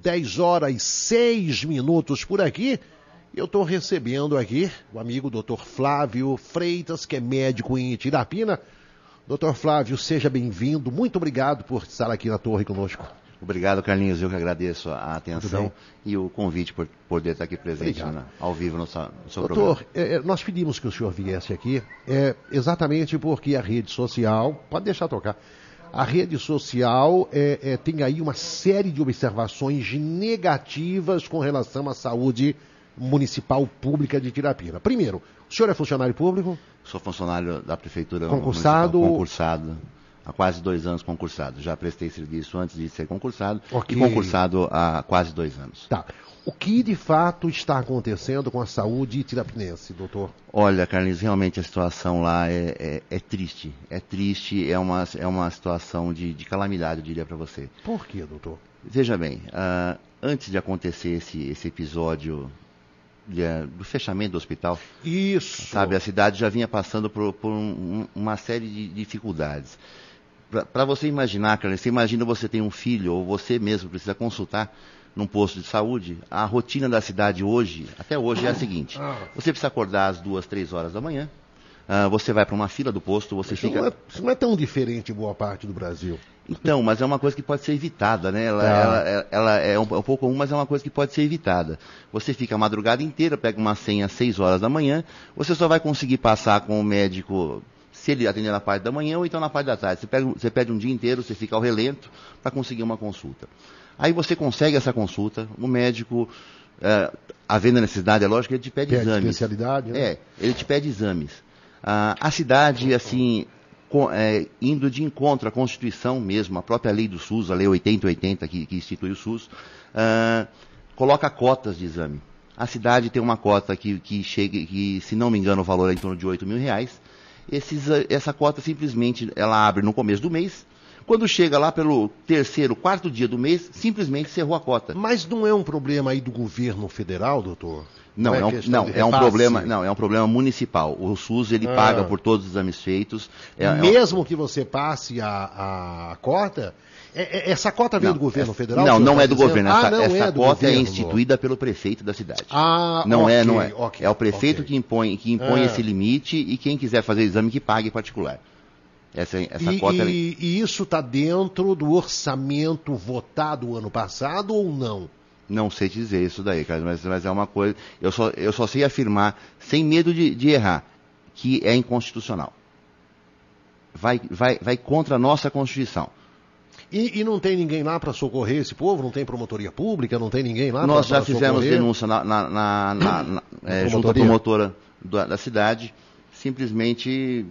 10h06 por aqui. Eu estou recebendo aqui o amigo Dr. Flávio Freitas, que é médico em Itirapina. Dr. Flávio, seja bem-vindo. Muito obrigado por estar aqui na torre conosco. Obrigado, Carlinhos. Eu que agradeço a atenção e o convite por poder estar aqui presente ao vivo no seu programa. Doutor, nós pedimos que o senhor viesse aqui exatamente porque a rede social, pode deixar tocar, a rede social tem aí uma série de observações negativas com relação à saúde municipal pública de Itirapina. Primeiro, o senhor é funcionário público? Sou funcionário da Prefeitura Concursado? Municipal, concursado. Há quase 2 anos concursado. Já prestei serviço antes de ser concursado e concursado há quase 2 anos. Tá. O que de fato está acontecendo com a saúde itirapinense, doutor? Olha, Carlinhos, realmente a situação lá é triste. É triste, é uma situação de calamidade, eu diria para você. Por quê, doutor? Veja bem, antes de acontecer esse episódio do fechamento do hospital, isso, sabe, a cidade já vinha passando por uma série de dificuldades. Para você imaginar, Carlinhos, você imagina você tem um filho, ou você mesmo precisa consultar num posto de saúde, a rotina da cidade hoje, até hoje, é a seguinte: você precisa acordar às 2, 3 horas da manhã, você vai para uma fila do posto, você fica... Isso não é tão diferente em boa parte do Brasil. Então, mas é uma coisa que pode ser evitada, né? Ela é um pouco comum, mas é uma coisa que pode ser evitada. Você fica a madrugada inteira, pega uma senha às 6 horas da manhã, você só vai conseguir passar com o médico se ele atender na parte da manhã ou então na parte da tarde. Você pede um dia inteiro, você fica ao relento para conseguir uma consulta. Aí você consegue essa consulta, o médico, havendo a necessidade, é lógico que ele te pede exames. Especialidade, né? Ele te pede exames. A cidade, assim, indo de encontro à Constituição mesmo, a própria lei do SUS, a lei 8080 que institui o SUS, coloca cotas de exame. A cidade tem uma cota que chega, que, se não me engano, o valor é em torno de R$8.000. Essa cota simplesmente ela abre no começo do mês. Quando chega lá pelo 3º, 4º dia do mês, simplesmente cerrou a cota. Mas não é um problema aí do governo federal, doutor? Não, é um problema municipal. O SUS ele paga por todos os exames feitos. Mesmo que você passe a cota, essa cota vem do governo federal? Não é do governo. Essa do cota governo, é instituída pelo prefeito da cidade. Não é. É o prefeito que impõe esse limite, e quem quiser fazer exame que pague particular. Essa cota... E isso está dentro do orçamento votado ano passado ou não? Não sei te dizer isso daí, cara, mas é uma coisa... Eu só sei afirmar, sem medo de errar, que é inconstitucional. Vai contra a nossa Constituição. E não tem ninguém lá para socorrer esse povo? Não tem promotoria pública? Não tem ninguém lá para socorrer? Nós já fizemos denúncia junto à promotora da cidade. Simplesmente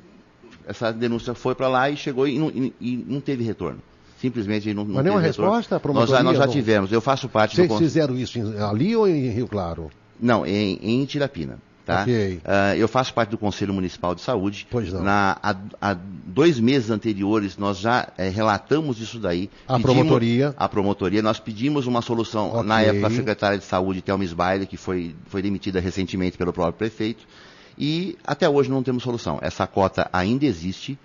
essa denúncia foi para lá e chegou e não teve retorno. Simplesmente não Mas nenhuma resposta? Nós já tivemos. Eu faço parte do... Vocês fizeram isso ali ou em Rio Claro? Não, em Itirapina. Tá? Okay. Eu faço parte do Conselho Municipal de Saúde. Pois não. Há 2 meses anteriores, nós já relatamos isso daí. A promotoria. Nós pedimos uma solução, na época, a secretária de Saúde, Thelma Sbaile, que foi demitida recentemente pelo próprio prefeito. E até hoje não temos solução. Essa cota ainda existe.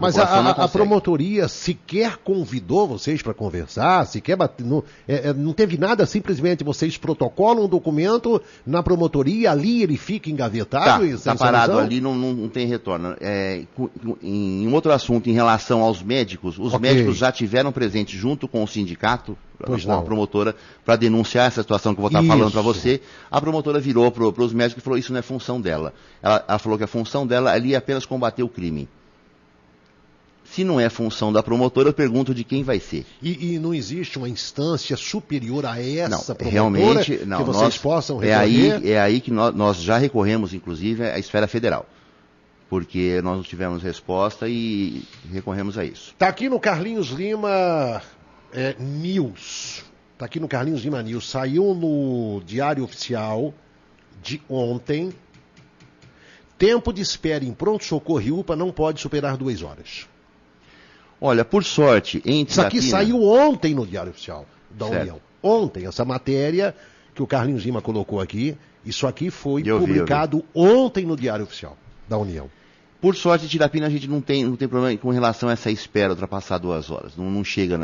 Mas a promotoria sequer convidou vocês para conversar, sequer não teve nada, simplesmente vocês protocolam um documento na promotoria, ali ele fica engavetado? Está parado ali, não tem retorno. Em outro assunto, em relação aos médicos, os médicos já tiveram presente junto com o sindicato, com a promotora, para denunciar essa situação que eu vou estar falando para você. A promotora virou para os médicos e falou: isso não é função dela. Ela falou que a função dela ali é apenas combater o crime. Se não é função da promotora, eu pergunto de quem vai ser. E não existe uma instância superior a essa promotora realmente, que vocês possam recorrer? É aí que nós já recorremos, inclusive, à esfera federal. Porque nós não tivemos resposta e recorremos a isso. Está aqui no Carlinhos Lima News. Está aqui no Carlinhos Lima News. Saiu no Diário Oficial de ontem. Tempo de espera em pronto-socorro e UPA não pode superar 2 horas. Olha, por sorte, em Itirapina... Isso aqui saiu ontem no Diário Oficial. da Certo. União. Ontem, essa matéria que o Carlinhos Lima colocou aqui, isso aqui foi publicado ontem no Diário Oficial da União. Por sorte, Tirapina, a gente não tem problema com relação a essa espera ultrapassar 2 horas. Não chega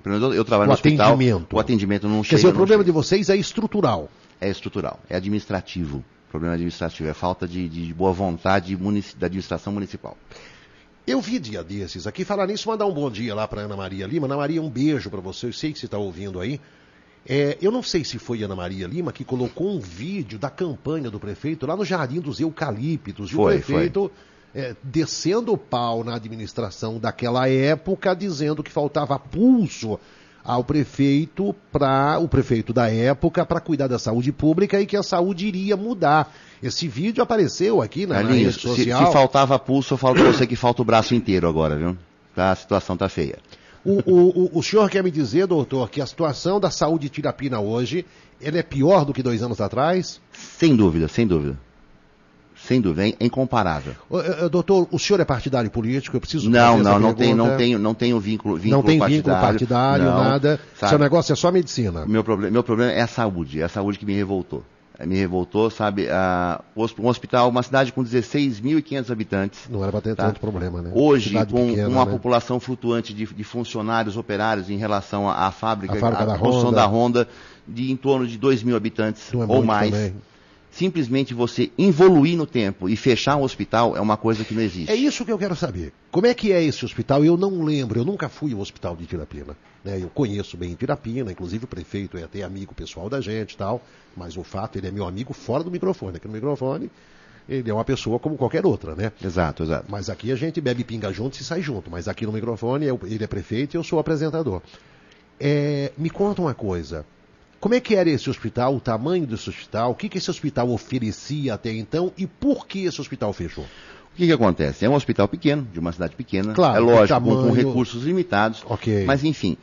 pelo menos eu trabalho no hospital. O atendimento não chega. Quer dizer, o problema de vocês é estrutural. É estrutural, é administrativo. O problema administrativo é falta de boa vontade da administração municipal. Eu vi dia desses aqui, falar nisso, mandar um bom dia lá para Ana Maria Lima. Ana Maria, um beijo para você, eu sei que você está ouvindo aí. Eu não sei se foi Ana Maria Lima que colocou um vídeo da campanha do prefeito lá no Jardim dos Eucaliptos. E o prefeito descendo o pau na administração daquela época, dizendo que faltava pulso ao prefeito, o prefeito da época, para cuidar da saúde pública e que a saúde iria mudar. Esse vídeo apareceu aqui na rede social. Se faltava pulso, eu falo para você que falta o braço inteiro agora, viu? A situação tá feia. O senhor quer me dizer, doutor, que a situação da saúde de Tirapina hoje, ela é pior do que 2 anos atrás? Sem dúvida, sem dúvida. Sem dúvida, é incomparável. Doutor, o senhor é partidário político? Eu preciso não tenho vínculo não tem vínculo partidário, não, nada. Sabe? Seu negócio é só medicina. Meu problema é a saúde que me revoltou. Me revoltou, sabe, um hospital, uma cidade com 16.500 habitantes. Não era para ter tanto problema, né? Hoje, com uma população flutuante de funcionários, operários em relação à fábrica da construção da Honda, de em torno de 2.000 habitantes ou mais. Também. Simplesmente você evoluir no tempo e fechar um hospital é uma coisa que não existe. É isso que eu quero saber. Como é que é esse hospital? Eu não lembro, eu nunca fui ao hospital de Tirapina. Né? Eu conheço bem Tirapina, inclusive o prefeito é até amigo pessoal da gente e tal, mas o fato, ele é meu amigo fora do microfone. Aqui no microfone, ele é uma pessoa como qualquer outra, né? Exato. Mas aqui a gente bebe pinga junto e sai junto, mas aqui no microfone ele é prefeito e eu sou apresentador. Me conta uma coisa. Como é que era esse hospital, o tamanho desse hospital, o que esse hospital oferecia até então e por que esse hospital fechou? O que acontece? É um hospital pequeno, de uma cidade pequena, claro, é lógico, com recursos limitados, mas enfim...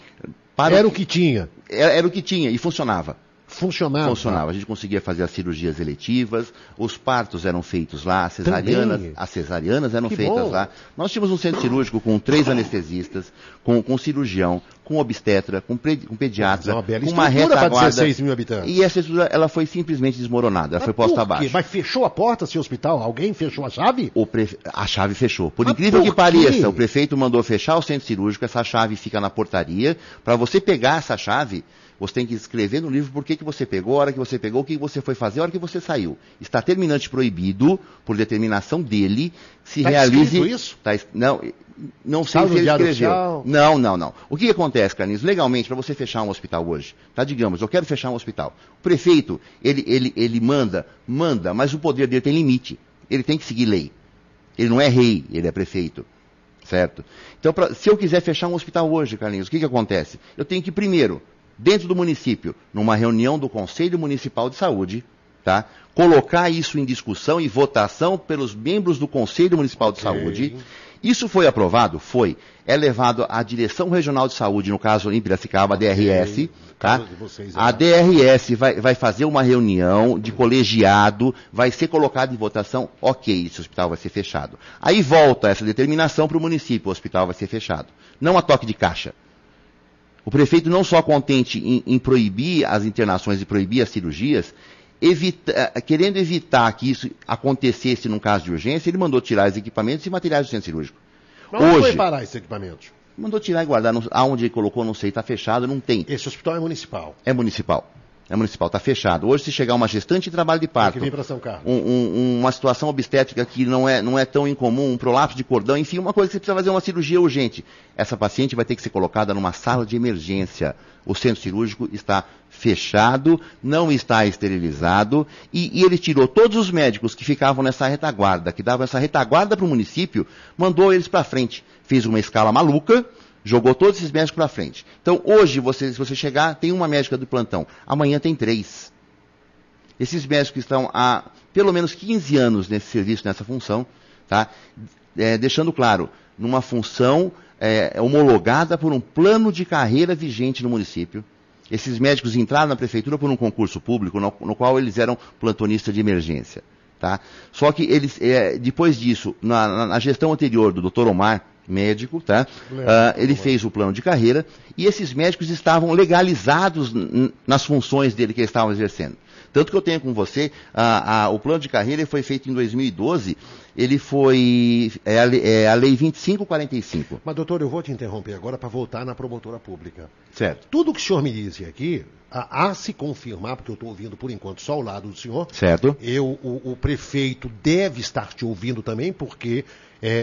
Era o que tinha. Era o que tinha e funcionava. Funcionava. A gente conseguia fazer as cirurgias eletivas, os partos eram feitos lá, as cesarianas eram feitas lá. Nós tínhamos um centro cirúrgico com 3 anestesistas, com cirurgião, com obstetra, com pediatra, com uma retaguarda. 16 mil habitantes. E essa estrutura ela foi simplesmente desmoronada, ela foi posta abaixo. Mas fechou a porta desse hospital? Alguém fechou a chave? A chave fechou. Por incrível que pareça, o prefeito mandou fechar o centro cirúrgico, essa chave fica na portaria. Para você pegar essa chave, você tem que escrever no livro por que você pegou, a hora que você pegou, o que você foi fazer, a hora que você saiu. Está terminante proibido, por determinação dele, se realize... Isso? Não sei se ele escreveu. Não. O que acontece, Carlinhos? Legalmente, para você fechar um hospital hoje, digamos, eu quero fechar um hospital. O prefeito, ele manda, mas o poder dele tem limite. Ele tem que seguir lei. Ele não é rei, ele é prefeito. Certo? Então, se eu quiser fechar um hospital hoje, Carlinhos, o que acontece? Eu tenho que, primeiro, dentro do município, numa reunião do Conselho Municipal de Saúde, colocar isso em discussão e votação pelos membros do Conselho Municipal de Saúde. Isso foi aprovado? Foi. É levado à Direção Regional de Saúde, no caso em Piracicaba, a DRS. A DRS vai fazer uma reunião de colegiado, vai ser colocado em votação, ok, esse hospital vai ser fechado. Aí volta essa determinação para o município, o hospital vai ser fechado. Não a toque de caixa. O prefeito não só contente em proibir as internações e proibir as cirurgias, querendo evitar que isso acontecesse num caso de urgência, ele mandou tirar os equipamentos e materiais do centro cirúrgico. Mas onde foi parar esses equipamentos? Mandou tirar e guardar. Aonde ele colocou, não sei, está fechado, não tem. Esse hospital é municipal? É municipal. Está fechado. Hoje, se chegar uma gestante em trabalho de parto, tem que vir para São Carlos. Uma situação obstétrica que não é tão incomum, um prolapso de cordão, enfim, uma coisa que você precisa fazer uma cirurgia urgente. Essa paciente vai ter que ser colocada numa sala de emergência. O centro cirúrgico está fechado, não está esterilizado, e ele tirou todos os médicos que ficavam nessa retaguarda, que davam essa retaguarda para o município, mandou eles para frente. Fez uma escala maluca, jogou todos esses médicos para frente. Então, hoje, se você chegar, tem uma médica do plantão. Amanhã tem 3. Esses médicos estão há pelo menos 15 anos nesse serviço, nessa função, deixando claro, numa função homologada por um plano de carreira vigente no município. Esses médicos entraram na prefeitura por um concurso público, no qual eles eram plantonistas de emergência. Só que eles, depois disso, na gestão anterior do Dr. Omar, médico, tá? Ele fez o plano de carreira e esses médicos estavam legalizados nas funções dele que eles estavam exercendo. Tanto que eu tenho com você, o plano de carreira foi feito em 2012, ele foi a Lei 2545. Mas, doutor, eu vou te interromper agora para voltar na promotora pública. Certo. Tudo que o senhor me disse aqui, a se confirmar, porque eu estou ouvindo por enquanto só o lado do senhor. Certo. O prefeito deve estar te ouvindo também, porque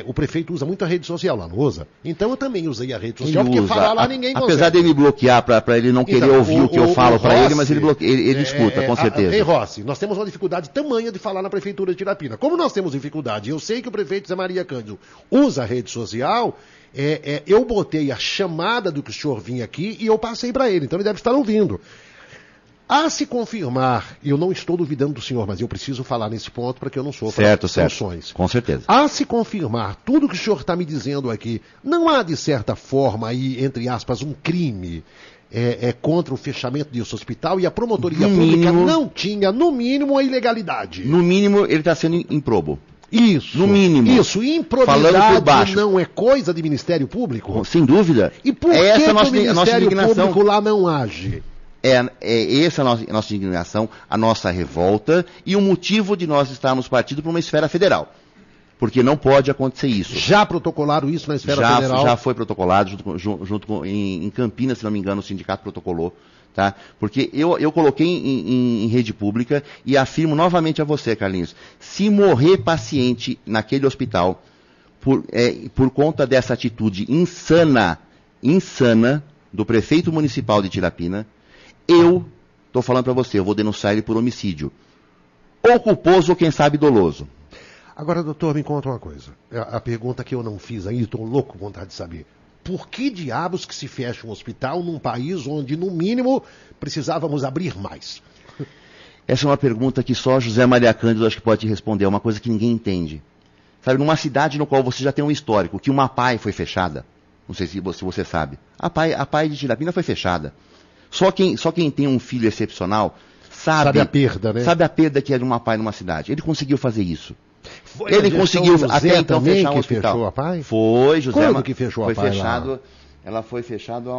o prefeito usa muito a rede social lá, não usa? Então eu também usei a rede social, porque falar lá ninguém consegue. Apesar dele me bloquear para ele não querer ouvir o que eu falo para ele, mas ele escuta, com certeza. Ei, Rossi, nós temos uma dificuldade tamanha de falar na prefeitura de Tirapina. Como nós temos dificuldade, eu sei que o prefeito Zé Maria Cândido usa a rede social, eu botei a chamada do que o senhor vinha aqui e eu passei para ele, então ele deve estar ouvindo. A se confirmar, eu não estou duvidando do senhor, mas eu preciso falar nesse ponto para que eu não sofra sanções. Com certeza. A se confirmar tudo que o senhor está me dizendo aqui, não há, de certa forma, aí, entre aspas, um crime contra o fechamento desse hospital e a promotoria pública não tinha, no mínimo, a ilegalidade. No mínimo, ele está sendo improbo. Isso. No mínimo. Isso. Improbidade não é coisa de Ministério Público? Sem dúvida. E por que o Ministério Público lá não age? Essa a nossa indignação, a nossa revolta e o motivo de nós estarmos partindo para uma esfera federal. Porque não pode acontecer isso. Já protocolaram isso na esfera federal? Já foi protocolado, em Campinas, se não me engano, o sindicato protocolou. Tá? Porque eu coloquei em rede pública e afirmo novamente a você, Carlinhos, se morrer paciente naquele hospital por conta dessa atitude insana do prefeito municipal de Tirapina, eu estou falando para você, eu vou denunciar ele por homicídio. Ou culposo ou quem sabe doloso. Agora, doutor, me conta uma coisa. A pergunta que eu não fiz ainda, estou louco com vontade de saber. Por que diabos que se fecha um hospital num país onde, no mínimo, precisávamos abrir mais? Essa é uma pergunta que só José Maria Cândido acho que pode te responder. É uma coisa que ninguém entende. Sabe, numa cidade no qual você já tem um histórico, que uma PAI foi fechada. Não sei se você sabe. A PAI de Tirapina foi fechada. Só quem tem um filho excepcional sabe a perda, né? Sabe a perda que é de uma PAI numa cidade. Ele conseguiu fazer isso. Ele conseguiu até então fechar o hospital. Fechou a PAI? Foi, José. Quando que fechou a PAI lá? Ela foi fechada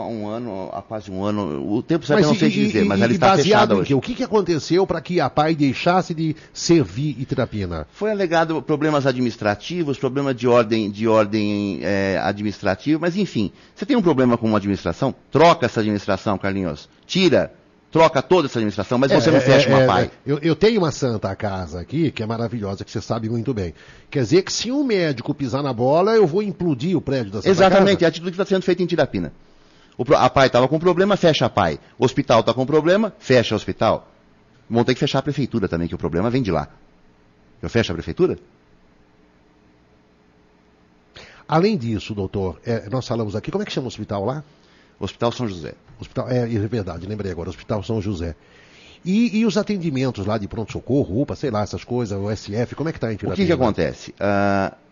há quase um ano. O tempo certo eu não sei te dizer, mas ela está fechada hoje. O que aconteceu para que a PAI deixasse de servir Tirapina? Foi alegado problemas administrativos, problema de ordem administrativa, mas enfim, você tem um problema com uma administração? Troca essa administração, Carlinhos. Troca toda essa administração, mas você não fecha uma PAI. Eu tenho uma Santa Casa aqui, que é maravilhosa, que você sabe muito bem. Quer dizer que se um médico pisar na bola, eu vou implodir o prédio da Santa Casa? Exatamente, é a atitude que está sendo feita em Tirapina. A PAI estava com problema, fecha a PAI. O hospital está com problema, fecha o hospital. Vão ter que fechar a prefeitura também, que o problema vem de lá. Eu fecho a prefeitura? Além disso, doutor, nós falamos aqui, como é que chama o hospital lá? Hospital São José. É verdade, lembrei agora, Hospital São José. E os atendimentos lá de pronto-socorro, UPA, sei lá, essas coisas, o SF, como é que está em Tirapina? O que acontece?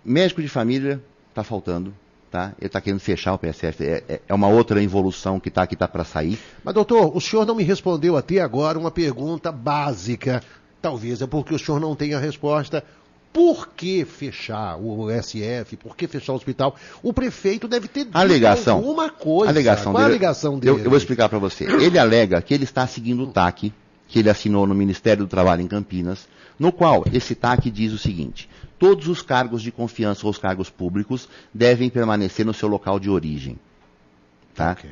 Médico de família está faltando, tá? Ele está querendo fechar o PSF, é uma outra involução que está para sair. Mas, doutor, o senhor não me respondeu até agora uma pergunta básica, talvez é porque o senhor não tem a resposta. Por que fechar o SF? Por que fechar o hospital? O prefeito deve ter dito alguma coisa. Qual a alegação dele? Eu vou explicar para você. Ele alega que ele está seguindo o TAC, que ele assinou no Ministério do Trabalho em Campinas, no qual esse TAC diz o seguinte: todos os cargos de confiança ou os cargos públicos devem permanecer no seu local de origem. Tá? Okay.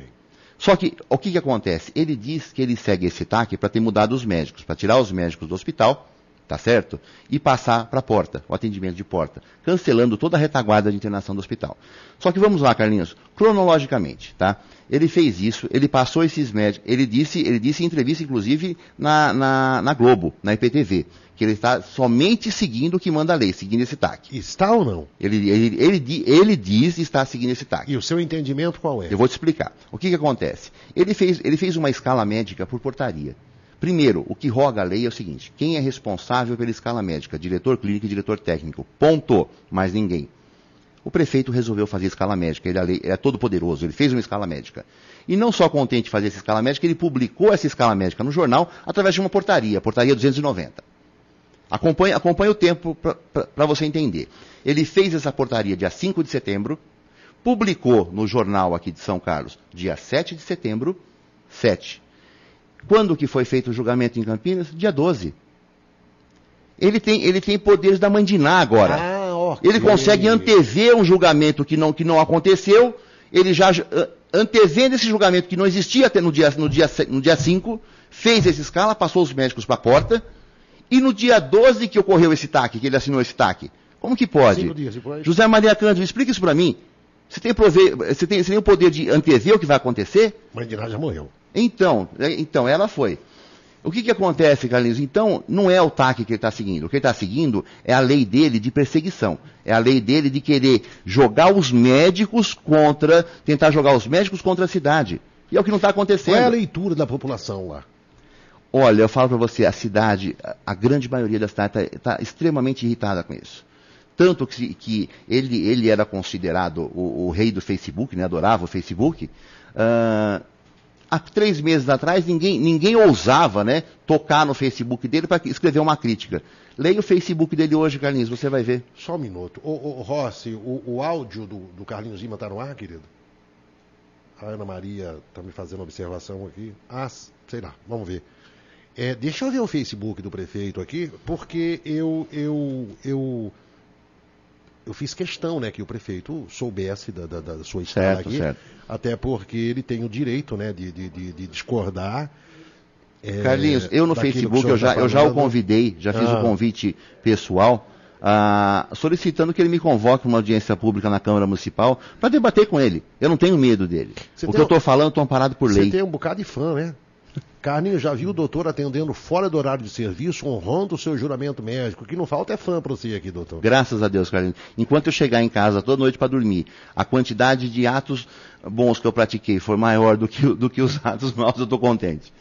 Só que, o que acontece? Ele diz que ele segue esse TAC para ter mudado os médicos, para tirar os médicos do hospital, tá certo? E passar para a porta, o atendimento de porta, cancelando toda a retaguarda de internação do hospital. Só que vamos lá, Carlinhos, cronologicamente, tá? Ele fez isso, ele passou esses médicos, ele disse em entrevista, inclusive, na Globo, na IPTV, que ele está somente seguindo o que manda a lei, seguindo esse TAC. Está ou não? Ele diz estar seguindo esse TAC. E o seu entendimento qual é? Eu vou te explicar. O que acontece? Ele fez uma escala médica por portaria. Primeiro, o que roga a lei é o seguinte: quem é responsável pela escala médica? Diretor clínico e diretor técnico. Ponto. Mais ninguém. O prefeito resolveu fazer escala médica. Ele é todo poderoso. Ele fez uma escala médica. E não só contente de fazer essa escala médica, ele publicou essa escala médica no jornal através de uma portaria, portaria 290. Acompanhe o tempo para você entender. Ele fez essa portaria dia 5 de setembro, publicou no jornal aqui de São Carlos, dia 7 de setembro, 7. Quando que foi feito o julgamento em Campinas? Dia 12. Ele tem poderes da Mandiná agora. Okay. Ele consegue antever um julgamento que não aconteceu, ele já antevendo esse julgamento que não existia até no dia 5, fez essa escala, passou os médicos para a porta, e no dia 12 que ocorreu esse TAC, que ele assinou esse TAC. Como que pode? 5 dias depois. José Maria Cândido, explica isso para mim. Você tem o poder de antever o que vai acontecer? Mandiná já morreu. Então, ela foi. O que acontece, Carlinhos? Então, não é o TAC que ele está seguindo. O que ele está seguindo é a lei dele de perseguição. É a lei dele de querer jogar os médicos tentar jogar os médicos contra a cidade. E é o que não está acontecendo. Qual é a leitura da população lá? Olha, eu falo para você, a cidade, a grande maioria da cidade está extremamente irritada com isso. Tanto que ele era considerado o rei do Facebook, né? Adorava o Facebook. Há 3 meses atrás, ninguém ousava, né, tocar no Facebook dele para escrever uma crítica. Leia o Facebook dele hoje, Carlinhos, você vai ver. Só um minuto. Ô Rossi, o áudio do Carlinhos Lima está no ar, querido? A Ana Maria está me fazendo observação aqui. Sei lá, vamos ver. Deixa eu ver o Facebook do prefeito aqui, porque eu fiz questão, né, que o prefeito soubesse da sua escala aqui, certo. Até porque ele tem o direito, né, de discordar. Carlinhos, eu no Facebook eu já o convidei, já fiz o convite pessoal, solicitando que ele me convoque uma audiência pública na Câmara Municipal para debater com ele. Eu não tenho medo dele. O que eu estou falando, estou amparado por lei. Você tem um bocado de fã, né? Carlinhos, já viu o doutor atendendo fora do horário de serviço, honrando o seu juramento médico. O que não falta é fã para você aqui, doutor. Graças a Deus, Carlinhos. Enquanto eu chegar em casa toda noite para dormir, a quantidade de atos bons que eu pratiquei for maior do que os atos maus, eu estou contente.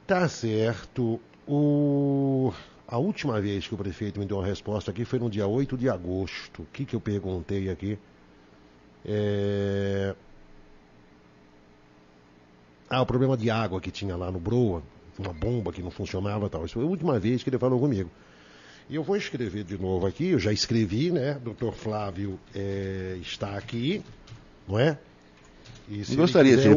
Tá certo. A última vez que o prefeito me deu uma resposta aqui foi no dia 8 de agosto. O que eu perguntei aqui? O problema de água que tinha lá no Broa, uma bomba que não funcionava e tal. Isso foi a última vez que ele falou comigo. E eu vou escrever de novo aqui, eu já escrevi, né? Dr. Flávio está aqui, não é? E se gostaria, se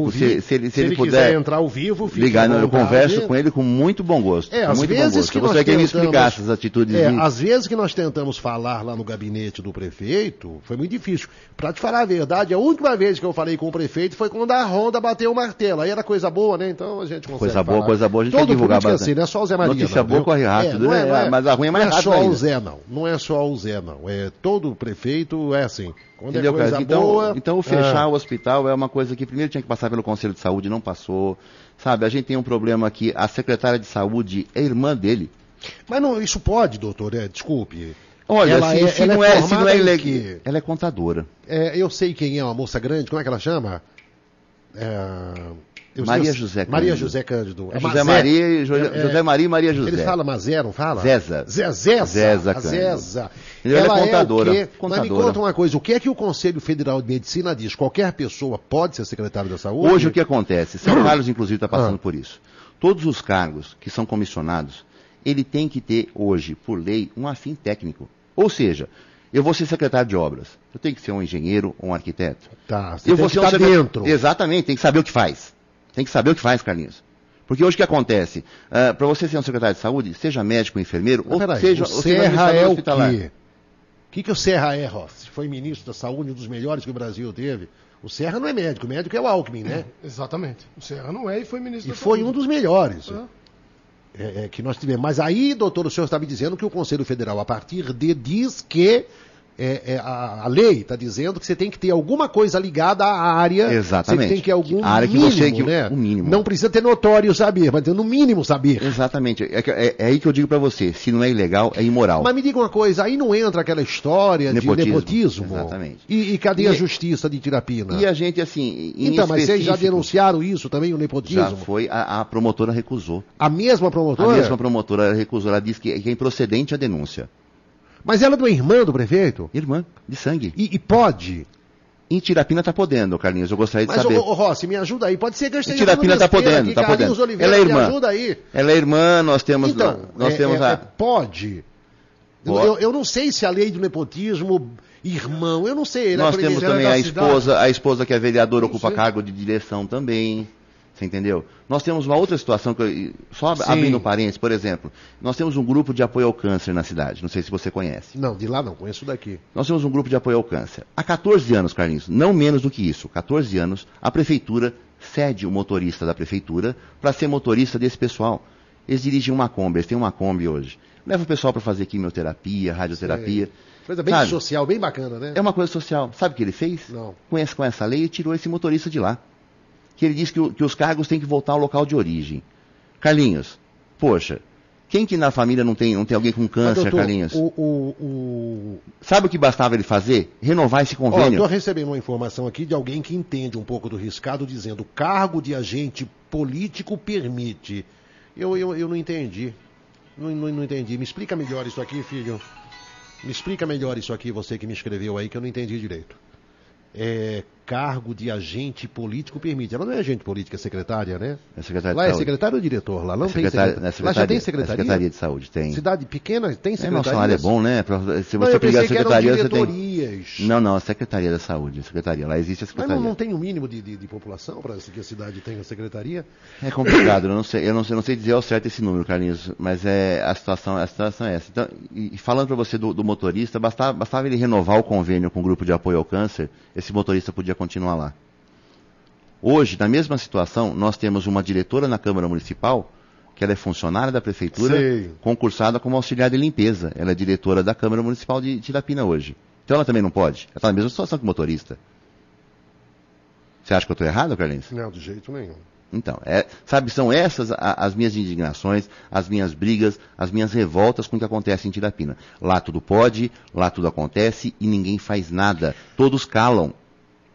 ele puder quiser entrar ao vivo, ligar, eu converso com ele com muito bom gosto. Às vezes que eu gostaria que ele me explicasse essas atitudes. Às vezes que nós tentamos falar lá no gabinete do prefeito, foi muito difícil. Para te falar a verdade, a última vez que eu falei com o prefeito foi quando a Ronda bateu o martelo. Aí era coisa boa, né? Então a gente consegue coisa boa, a gente todo vai divulgar bastante. Assim, não é só o Zé Maria. Notícia boa corre rápido, mas a ruim é mais rápido. Não é só o Zé, não. Não é só o Zé, não. Todo prefeito é assim. Quando entendeu, é coisa boa... Então fechar o hospital é uma coisa que primeiro tinha que passar pelo Conselho de Saúde, não passou. Sabe, a gente tem um problema aqui, a secretária de saúde é irmã dele. Mas não, isso pode, doutor, desculpe. Olha, se não é ilegal, ela é contadora. Eu sei quem é, uma moça grande, como é que ela chama? Maria José Cândido. Maria José Cândido. José Maria e Maria José. Ele fala Mazé, não fala? Zeza. Zeza. Ela é contadora. Mas me conta uma coisa, o que é que o Conselho Federal de Medicina diz? Qualquer pessoa pode ser secretário da saúde? Hoje o que acontece? São Carlos, inclusive, está passando por isso. Todos os cargos que são comissionados, ele tem que ter hoje, por lei, um afim técnico. Ou seja, eu vou ser secretário de obras. Eu tenho que ser um engenheiro ou um arquiteto. Tá, você tem que estar dentro. Exatamente, tem que saber o que faz. Tem que saber o que faz, Carlinhos. Porque hoje o que acontece? Para você ser um secretário de saúde, seja médico, enfermeiro, ou seja administrador hospitalar. O que o Serra é, Rossi? Foi ministro da saúde, um dos melhores que o Brasil teve. O Serra não é médico, o médico é o Alckmin, né? Exatamente. O Serra não é e foi ministro da saúde. E foi um dos melhores. É. Que nós tivemos. Mas aí, doutor, o senhor está me dizendo que o Conselho Federal, a partir de, diz que a lei está dizendo que você tem que ter alguma coisa ligada à área. Exatamente. Você tem que ter algum área mínimo, que você, né? O mínimo. Não precisa ter notório saber, mas no mínimo saber. Exatamente. É aí que eu digo para você, se não é ilegal, é imoral. Mas me diga uma coisa, aí não entra aquela história de nepotismo? Exatamente. E cadê a justiça de Tirapina? E a gente, assim, então, mas vocês já denunciaram isso também, o nepotismo? Já foi, a promotora recusou. A mesma promotora? A mesma promotora recusou, ela disse que é improcedente a denúncia. Mas ela não é irmã do prefeito? Irmã, de sangue. E pode? Em Tirapina está podendo, Carlinhos, eu gostaria de saber. Mas, Rossi, me ajuda aí, pode ser que eu esteja... Em Tirapina está podendo, está podendo. Oliveira, ela é irmã. Me ajuda aí. Ela é irmã, nós temos... Então, nós temos pode. Eu não sei se a lei do nepotismo irmão, eu não sei. Ele Nós temos também a esposa que é vereadora, ocupa sei. cargo de direção também. Você entendeu? Nós temos uma outra situação, só abrindo parênteses, por exemplo, nós temos um grupo de apoio ao câncer na cidade, não sei se você conhece. Não, de lá não, conheço daqui. Nós temos um grupo de apoio ao câncer. Há 14 anos, Carlinhos, não menos do que isso, 14 anos, a prefeitura cede o motorista da prefeitura para ser motorista desse pessoal. Eles dirigem uma Kombi, eles têm uma Kombi hoje. Leva o pessoal para fazer quimioterapia, radioterapia. Coisa bem social, bem bacana, né? É uma coisa social. Sabe o que ele fez? Não. Com essa lei, ele tirou esse motorista de lá. Que ele disse que os cargos têm que voltar ao local de origem. Carlinhos, poxa, quem que na família não tem alguém com câncer, doutor, Carlinhos? Sabe o que bastava ele fazer? Renovar esse convênio. Estou recebendo uma informação aqui de alguém que entende um pouco do riscado, dizendo cargo de agente político permite. Eu não entendi. Não entendi. Me explica melhor isso aqui, filho. Me explica melhor isso aqui, você que me escreveu aí, que eu não entendi direito. Cargo de agente político permite. Ela não é agente política, é secretária, né? É secretária lá de é saúde. secretário ou diretor? Lá não tem secretária. Lá já tem secretaria? Secretaria de saúde, tem. Cidade pequena tem secretaria? Nosso salário é bom, né? Se Não, você eu pegar a pensei secretaria, que eram você tem. diretorias. Não, a Secretaria da Saúde. Secretaria. Lá existe a Mas secretaria. não tem um mínimo de população para que a cidade tenha secretaria? É complicado, eu não sei dizer ao certo esse número, Carlinhos, mas a situação é essa. Então, e falando para você do motorista, bastava ele renovar o convênio com o grupo de apoio ao câncer, esse motorista podia continuar lá. Hoje, na mesma situação, nós temos uma diretora na Câmara Municipal, que ela é funcionária da Prefeitura, concursada como auxiliar de limpeza. Ela é diretora da Câmara Municipal de Tirapina hoje. Então ela também não pode. Ela está na mesma situação que o motorista. Você acha que eu estou errado, Carlinhos? Não, de jeito nenhum. Então, sabe, são essas as minhas indignações, as minhas brigas, as minhas revoltas com o que acontece em Tirapina. Lá tudo pode, lá tudo acontece e ninguém faz nada. Todos calam.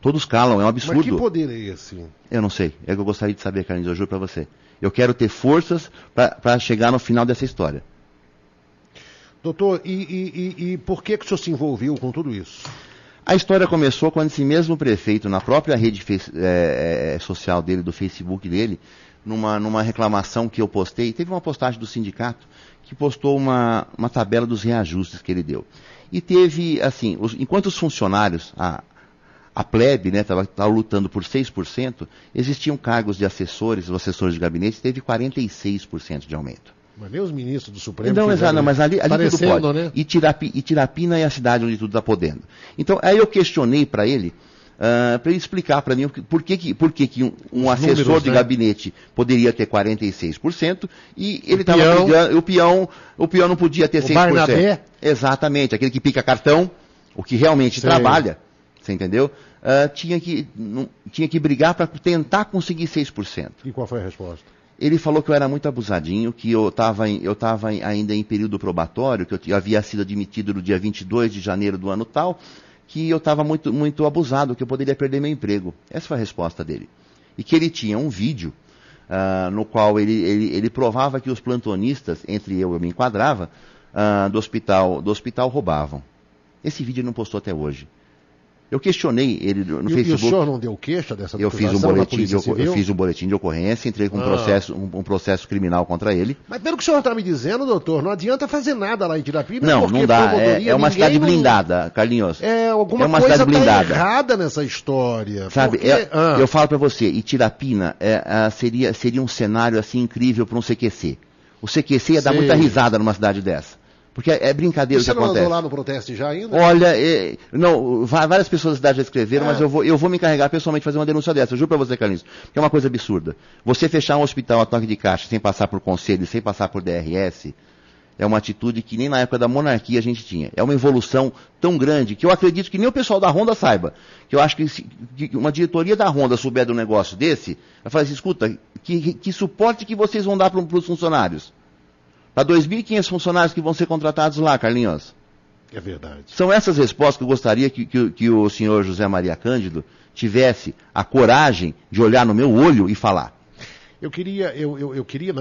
Todos calam, é um absurdo. Mas que poder é esse? Eu não sei, é que eu gostaria de saber, Carlinhos, eu juro para você. Eu quero ter forças para chegar no final dessa história. Doutor, e por que o senhor se envolveu com tudo isso? A história começou quando esse mesmo prefeito, na própria rede social dele, do Facebook dele, numa reclamação que eu postei, teve uma postagem do sindicato que postou uma tabela dos reajustes que ele deu. E teve, assim, enquanto os funcionários, a plebe, né, estava lutando por 6%, existiam cargos de assessores, os assessores de gabinete, teve 46% de aumento. Mas nem os ministros do Supremo Não, mas ali tudo pode. Né? E Tirapina é a cidade onde tudo está podendo. Então, aí eu questionei para ele explicar para mim por que um assessor números, de né? gabinete poderia ter 46% e ele estava brigando, o peão não podia ter 6%. Barnabé? Exatamente, aquele que pica cartão, o que realmente trabalha, você entendeu? Tinha que brigar para tentar conseguir 6%. E qual foi a resposta? Ele falou que eu era muito abusadinho, que eu estava ainda em período probatório, que eu havia sido admitido no dia 22 de janeiro do ano tal, que eu estava muito, muito abusado, que eu poderia perder meu emprego. Essa foi a resposta dele. E que ele tinha um vídeo no qual ele provava que os plantonistas, entre eu me enquadrava, do hospital roubavam. Esse vídeo ele não postou até hoje. Eu questionei ele no Facebook. E o senhor não deu queixa dessa eu fiz um boletim de ocorrência, entrei com um processo criminal contra ele. Mas pelo que o senhor está me dizendo, doutor, não adianta fazer nada lá em Tirapina. Não dá. É uma cidade blindada, Carlinhos. Alguma coisa está errada nessa história. Sabe, eu falo para você, e Tirapina seria um cenário assim incrível para um CQC. O CQC ia dar muita risada numa cidade dessa. Porque é brincadeira o que acontece. Você não andou lá no protesto já ainda? Olha, várias pessoas da cidade já escreveram, mas eu vou me encarregar pessoalmente de fazer uma denúncia dessa. Eu juro para você, Carlinhos, que é uma coisa absurda. Você fechar um hospital a toque de caixa sem passar por conselho, sem passar por DRS, é uma atitude que nem na época da monarquia a gente tinha. É uma evolução tão grande que eu acredito que nem o pessoal da Honda saiba. Que eu acho que uma diretoria da Honda souber de um negócio desse, vai falar assim, escuta, que suporte que vocês vão dar para os funcionários? Para 2.500 funcionários que vão ser contratados lá, Carlinhos. É verdade. São essas respostas que eu gostaria que o senhor José Maria Cândido tivesse a coragem de olhar no meu olho e falar. Eu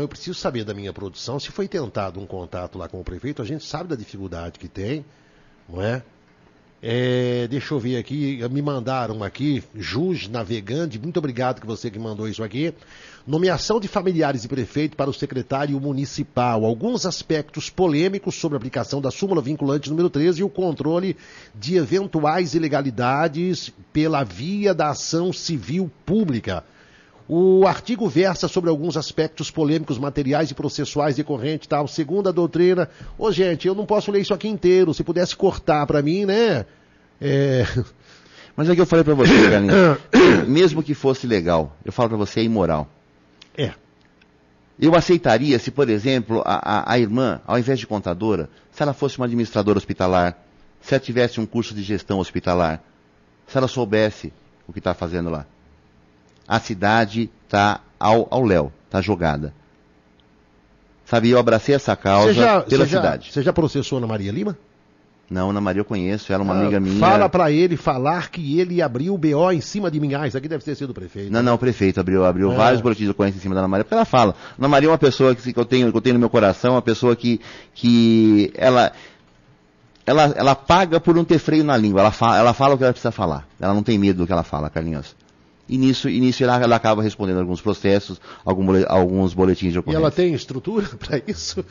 preciso saber da minha produção, se foi tentado um contato lá com o prefeito, a gente sabe da dificuldade que tem, não é? Deixa eu ver aqui, me mandaram aqui, Jus Navegante, muito obrigado que você que mandou isso aqui. Nomeação de familiares de prefeito para o secretário municipal. Alguns aspectos polêmicos sobre a aplicação da súmula vinculante número 13 e o controle de eventuais ilegalidades pela via da ação civil pública. O artigo versa sobre alguns aspectos polêmicos, materiais e processuais decorrentes, tal. Segundo a doutrina... Ô, gente, eu não posso ler isso aqui inteiro. Se pudesse cortar para mim, né? Mas é que eu falei para você, Carlinhos. Mesmo que fosse legal, eu falo para você, é imoral. Eu aceitaria se, por exemplo, a irmã, ao invés de contadora, se ela fosse uma administradora hospitalar, se ela tivesse um curso de gestão hospitalar, se ela soubesse o que está fazendo lá. A cidade está ao léu, está jogada. Sabe, eu abracei essa causa pela cidade. Você já processou Ana Maria Lima? Não, Ana Maria eu conheço, ela é uma amiga minha. Fala para ele falar que ele abriu o BO em cima de mim. Isso aqui deve ter sido o prefeito. Não, o prefeito abriu vários boletins de ocorrência em cima da Ana Maria, porque ela fala. Ana Maria é uma pessoa que eu tenho no meu coração, uma pessoa que ela paga por não ter freio na língua. Ela fala o que ela precisa falar. Ela não tem medo do que ela fala, Carlinhos. E nisso ela acaba respondendo alguns processos, alguns boletins de ocorrência. E ela tem estrutura para isso?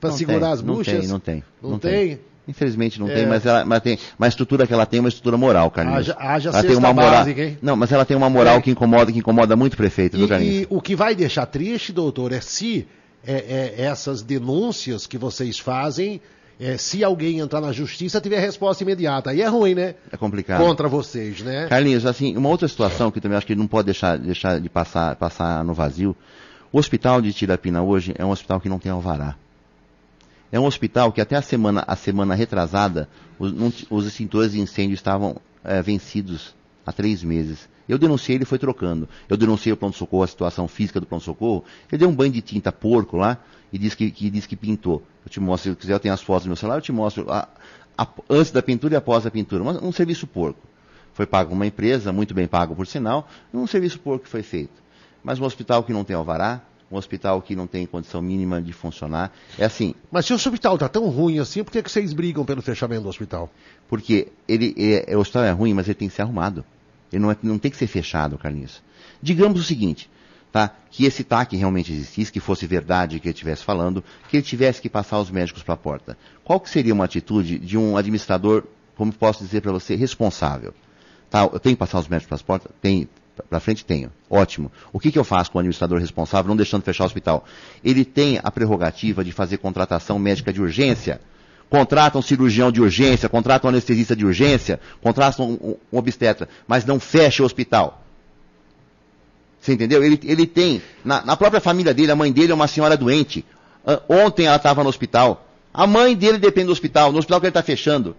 Para segurar as buchas? Não tem. Não tem? Infelizmente não tem, mas a estrutura que ela tem é uma estrutura moral, Carlinhos. Haja ela tem uma moral, básica, hein? Não, mas ela tem uma moral que incomoda muito o prefeito, viu, Carlinhos? E o que vai deixar triste, doutor, é se essas denúncias que vocês fazem, se alguém entrar na justiça, tiver resposta imediata. Aí é ruim, né? É complicado. Contra vocês, né? Carlinhos, assim, uma outra situação que também acho que não pode deixar de passar no vazio. O hospital de Tirapina hoje é um hospital que não tem alvará. É um hospital que até a semana retrasada, os extintores de incêndio estavam vencidos há 3 meses. Eu denunciei, ele foi trocando. Eu denunciei o pronto-socorro, a situação física do pronto-socorro. Ele deu um banho de tinta porco lá e disse que pintou. Eu te mostro, se quiser, eu tenho as fotos no meu celular, eu te mostro antes da pintura e após a pintura. Mas um serviço porco. Foi pago uma empresa, muito bem pago por sinal, um serviço porco que foi feito. Mas um hospital que não tem alvará, um hospital que não tem condição mínima de funcionar. É assim. Mas se o hospital está tão ruim assim, por que vocês brigam pelo fechamento do hospital? Porque o hospital é ruim, mas ele tem que ser arrumado. Ele não tem que ser fechado, Carlinhos. Digamos o seguinte, tá? Que esse TAC realmente existisse, que fosse verdade que ele estivesse falando, que ele tivesse que passar os médicos para a porta. Qual que seria uma atitude de um administrador, como posso dizer para você, responsável? Tá? Eu tenho que passar os médicos para as portas? Tenho. Para frente tenho. Ótimo. O que eu faço com o administrador responsável, não deixando fechar o hospital? Ele tem a prerrogativa de fazer contratação médica de urgência. Contrata um cirurgião de urgência, contrata um anestesista de urgência, contrata um obstetra, mas não fecha o hospital. Você entendeu? Ele tem, na própria família dele, a mãe dele é uma senhora doente. Ontem ela estava no hospital. A mãe dele depende do hospital, no hospital que ele está fechando.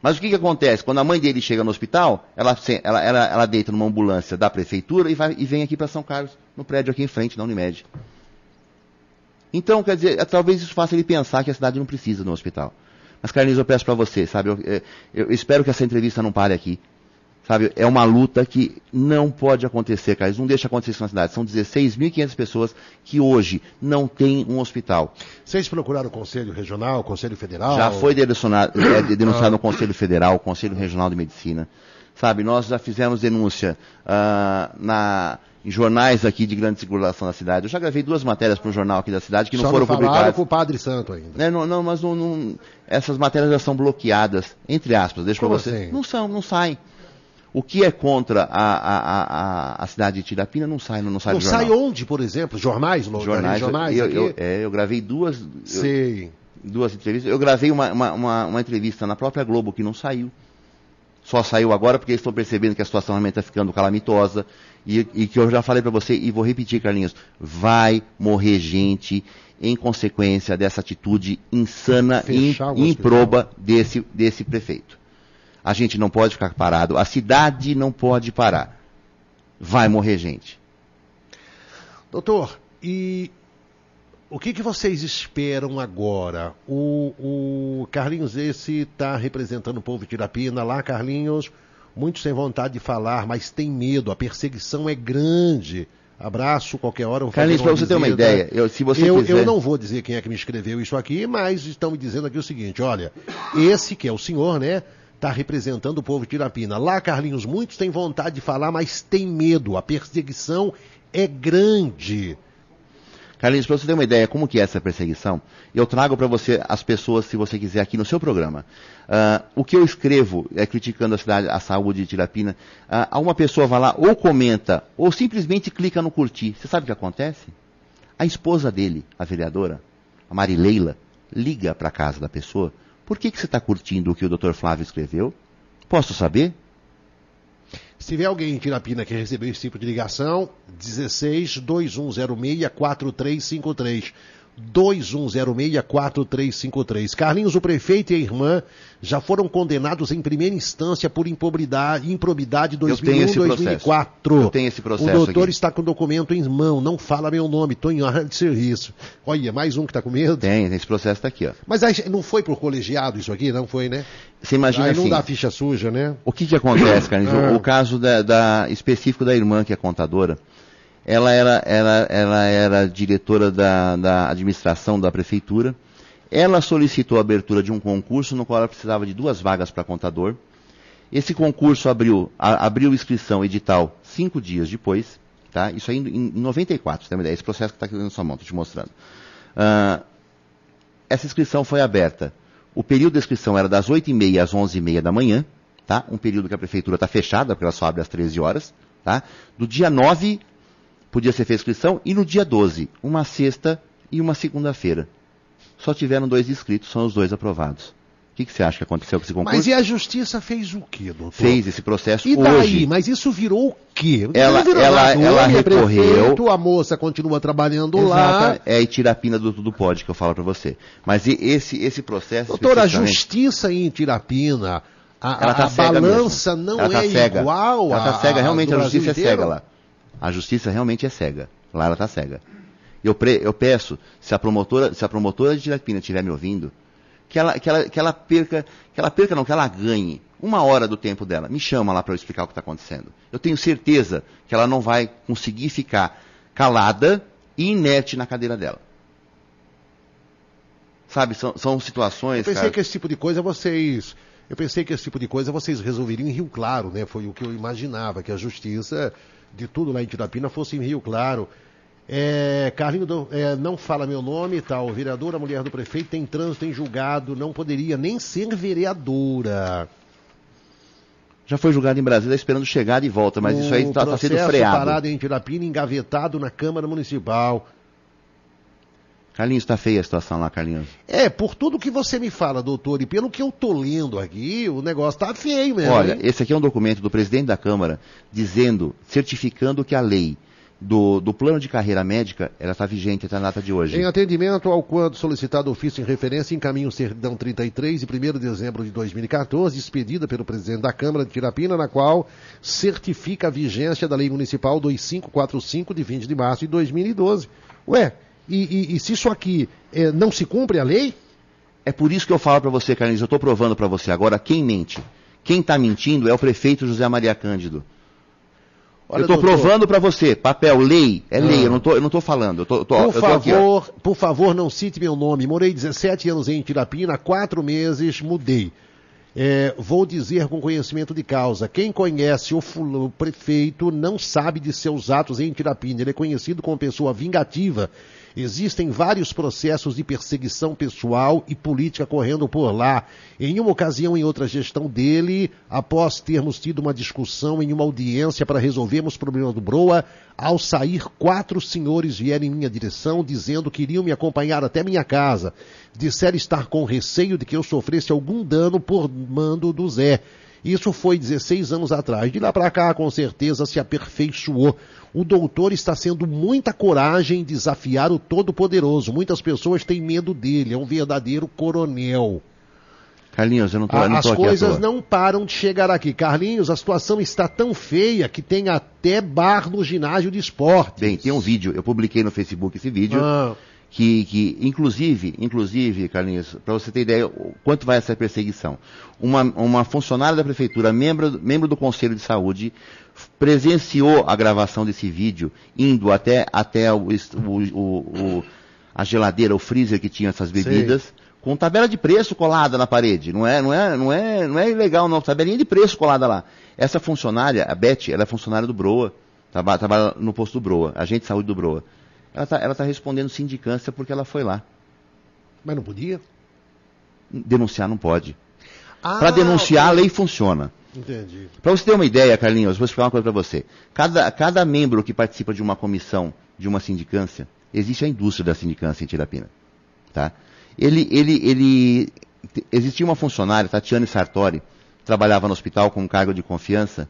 Mas o que acontece? Quando a mãe dele chega no hospital, ela deita numa ambulância da prefeitura e vem aqui para São Carlos, no prédio aqui em frente, na Unimed. Então, quer dizer, talvez isso faça ele pensar que a cidade não precisa de um hospital. Mas, Carlinhos, eu peço para você, sabe, eu espero que essa entrevista não pare aqui. Sabe, é uma luta que não pode acontecer, Carlos, não deixa acontecer isso na cidade. São 16.500 pessoas que hoje não têm um hospital. Vocês procuraram o Conselho Regional, o Conselho Federal? Já foi denunciado no Conselho Federal, Conselho Regional de Medicina. Sabe, nós já fizemos denúncia em jornais aqui de grande circulação da cidade. Eu já gravei 2 matérias para um jornal aqui da cidade que não foram publicadas. Com o Padre Santo ainda. Mas essas matérias já são bloqueadas, entre aspas, deixa para você. Assim? Não saem. O que é contra a cidade de Tirapina não sai no jornal. Não sai onde, por exemplo? Jornais? Eu gravei duas entrevistas. Eu gravei uma entrevista na própria Globo que não saiu. Só saiu agora porque eles estão percebendo que a situação realmente está ficando calamitosa. E que eu já falei para você, e vou repetir, Carlinhos, vai morrer gente em consequência dessa atitude insana e improba desse prefeito. A gente não pode ficar parado, a cidade não pode parar. Vai morrer gente. Doutor, e o que vocês esperam agora? O Carlinhos, esse está representando o povo de Tirapina. Lá, Carlinhos, muitos têm vontade de falar, mas tem medo, a perseguição é grande. Abraço, qualquer hora eu vou fazer Carlinhos, para você ter uma ideia, eu não vou dizer quem é que me escreveu isso aqui, mas estão me dizendo aqui o seguinte, olha, esse que é o senhor, né? está representando o povo de Tirapina. Lá, Carlinhos, muitos têm vontade de falar, mas têm medo. A perseguição é grande. Carlinhos, para você ter uma ideia como que é essa perseguição, eu trago para você as pessoas, se você quiser, aqui no seu programa. O que eu escrevo criticando a saúde de Tirapina, uma pessoa vai lá ou comenta, ou simplesmente clica no curtir. Você sabe o que acontece? A esposa dele, a vereadora, a Marileila, liga para a casa da pessoa. Por que você está curtindo o que o Dr. Flávio escreveu? Posso saber? Se tiver alguém em Tirapina que recebeu esse tipo de ligação, 16-2106-4353. 2106-4353. Carlinhos, o prefeito e a irmã já foram condenados em primeira instância por improbidade 2001-2004. Eu tenho esse processo. O doutor aqui está com o documento em mão, não fala meu nome, estou em hora de serviço. Olha, mais um que está com medo. Tem, esse processo está aqui, ó. Mas aí não foi por colegiado isso aqui? Não foi, né? Você imagina aí assim, não dá ficha suja, né? O que acontece, Carlinhos? O caso específico da irmã, que é contadora, ela era diretora da administração da prefeitura. Ela solicitou a abertura de um concurso no qual ela precisava de 2 vagas para contador. Esse concurso abriu inscrição edital 5 dias depois, tá? Isso aí em 94, você tem uma ideia? Esse processo que está aqui na sua mão, estou te mostrando. Essa inscrição foi aberta. O período de inscrição era das 8h30 às 11h30 da manhã, tá? Um período que a prefeitura está fechada, porque ela só abre às 13 horas, tá? Do dia 9 podia ser feita inscrição, e no dia 12, uma sexta e uma segunda-feira. Só tiveram 2 inscritos, são os 2 aprovados. O que você acha que aconteceu com esse concurso? Mas e a justiça fez o quê, doutor? Fez esse processo e daí? hoje. Mas isso virou o quê? Ela recorreu. Prefeito, a moça continua trabalhando lá. É a Itirapina do Tudo Pode que eu falo para você. Mas esse processo... Doutor, a justiça em Itirapina, a balança não é igual ela está cega, realmente a justiça é inteiro? cega lá. A justiça realmente é cega. Lá ela está cega. Eu peço, se a promotora de Tirapina estiver me ouvindo, que ela ganhe 1 hora do tempo dela. Me chama lá para eu explicar o que está acontecendo. Eu tenho certeza que ela não vai conseguir ficar calada e inerte na cadeira dela. Sabe, são situações... Eu pensei que esse tipo de coisa vocês resolveriam em Rio Claro, né? Foi o que eu imaginava, que a justiça de tudo lá em Tirapina fosse em Rio Claro. Carlinho, não fala meu nome e tal. Vereadora, mulher do prefeito, tem trânsito em julgado, não poderia nem ser vereadora. Já foi julgado em Brasília, esperando chegar e volta, mas isso aí está sendo freado. Parado em Tirapina, engavetado na Câmara Municipal. Carlinhos, está feia a situação lá, Carlinhos. Por tudo que você me fala, doutor, e pelo que eu tô lendo aqui, o negócio tá feio mesmo. Olha, hein? Esse aqui é um documento do presidente da Câmara certificando que a lei do plano de carreira médica, ela está vigente até a data de hoje. Em atendimento ao quando solicitado ofício em referência, encaminho certidão 33 de 1º de dezembro de 2014, expedida pelo presidente da Câmara de Tirapina, na qual certifica a vigência da Lei Municipal 2545 de 20 de março de 2012. Ué, e se isso aqui não se cumpre a lei? É por isso que eu falo para você, Carlinhos, eu estou provando para você agora quem mente. Quem está mentindo é o prefeito José Maria Cândido. Olha, eu estou provando para você, papel, lei, lei, eu não estou falando. Por favor, não cite meu nome. Morei 17 anos em Tirapina, 4 meses mudei. Vou dizer com conhecimento de causa, quem conhece o prefeito não sabe de seus atos em Tirapina. Ele é conhecido como pessoa vingativa. Existem vários processos de perseguição pessoal e política correndo por lá. Em uma ocasião, em outra gestão dele, após termos tido uma discussão em uma audiência para resolvermos o problema do Broa, ao sair, 4 senhores vieram em minha direção dizendo que iriam me acompanhar até minha casa. Disseram estar com receio de que eu sofresse algum dano por mando do Zé. Isso foi 16 anos atrás. De lá para cá, com certeza, se aperfeiçoou. O doutor está sendo muita coragem em desafiar o Todo-Poderoso. Muitas pessoas têm medo dele. É um verdadeiro coronel. Carlinhos, eu não estou aqui à toa. As coisas não param de chegar aqui. Carlinhos, a situação está tão feia que tem até bar no ginásio de esportes. Bem, tem um vídeo. Eu publiquei no Facebook esse vídeo. Que inclusive, Carlinhos, para você ter ideia, quanto vai essa perseguição. Uma funcionária da prefeitura, membro do Conselho de Saúde, presenciou a gravação desse vídeo, indo até a geladeira, o freezer que tinha essas bebidas, com tabela de preço colada na parede. Não é ilegal, não. Tabelinha de preço colada lá. Essa funcionária, a Beth, ela é funcionária do Broa, trabalha no posto do Broa, agente de saúde do Broa. Ela tá respondendo sindicância porque ela foi lá. Mas não podia? Denunciar não pode. Para denunciar, a lei funciona. Entendi. Para você ter uma ideia, Carlinhos, vou explicar uma coisa para você. Cada membro que participa de uma comissão, de uma sindicância, existe a indústria da sindicância em Tirapina. Tá? Existia uma funcionária, Tatiane Sartori, trabalhava no hospital com um cargo de confiança.